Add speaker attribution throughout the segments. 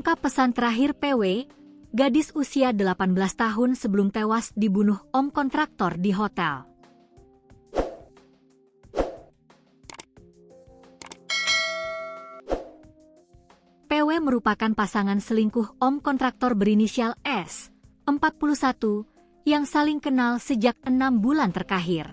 Speaker 1: Terungkap pesan terakhir PW, gadis usia 18 tahun sebelum tewas dibunuh om kontraktor di hotel. PW merupakan pasangan selingkuh om kontraktor berinisial S, 41, yang saling kenal sejak 6 bulan terakhir.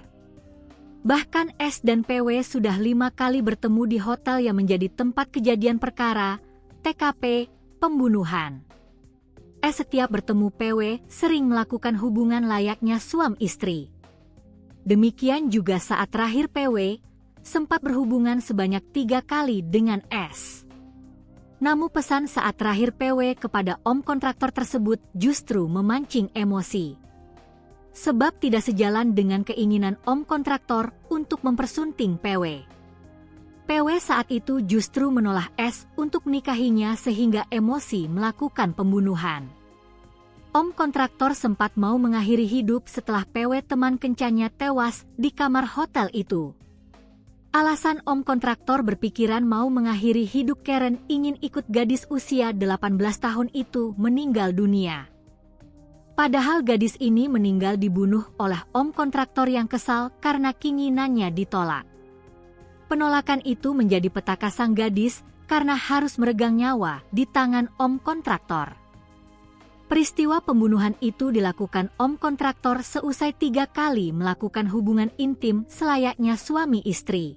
Speaker 1: Bahkan S dan PW sudah 5 kali bertemu di hotel yang menjadi tempat kejadian perkara, TKP, pembunuhan. S setiap bertemu PW sering melakukan hubungan layaknya suami istri. Demikian juga saat terakhir PW sempat berhubungan sebanyak 3 kali dengan S. Namun pesan saat terakhir PW kepada om kontraktor tersebut justru memancing emosi. Sebab tidak sejalan dengan keinginan om kontraktor untuk mempersunting PW. PW saat itu justru menolak S untuk menikahinya sehingga emosi melakukan pembunuhan. Om kontraktor sempat mau mengakhiri hidup setelah PW teman kencannya tewas di kamar hotel itu. Alasan om kontraktor berpikiran mau mengakhiri hidup Karen ingin ikut gadis usia 18 tahun itu meninggal dunia. Padahal gadis ini meninggal dibunuh oleh om kontraktor yang kesal karena keinginannya ditolak. Penolakan itu menjadi petaka sang gadis karena harus meregang nyawa di tangan om kontraktor. Peristiwa pembunuhan itu dilakukan om kontraktor seusai 3 kali melakukan hubungan intim selayaknya suami istri.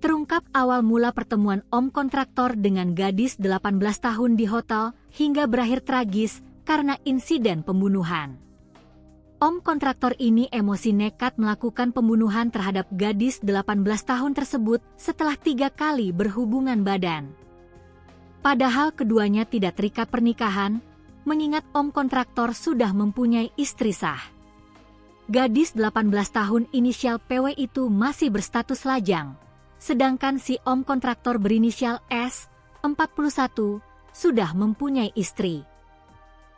Speaker 1: Terungkap awal mula pertemuan om kontraktor dengan gadis 18 tahun di hotel hingga berakhir tragis karena insiden pembunuhan. Om kontraktor ini emosi nekat melakukan pembunuhan terhadap gadis 18 tahun tersebut setelah 3 kali berhubungan badan. Padahal keduanya tidak terikat pernikahan, mengingat om kontraktor sudah mempunyai istri sah. Gadis 18 tahun inisial PW itu masih berstatus lajang, sedangkan si om kontraktor berinisial S, 41, sudah mempunyai istri.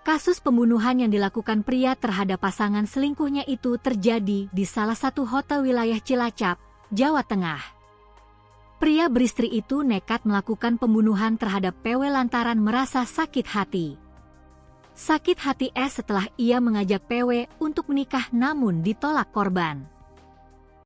Speaker 1: Kasus pembunuhan yang dilakukan pria terhadap pasangan selingkuhnya itu terjadi di salah satu hotel wilayah Cilacap, Jawa Tengah. Pria beristri itu nekat melakukan pembunuhan terhadap PW lantaran merasa sakit hati. Sakit hati S setelah ia mengajak PW untuk menikah namun ditolak korban.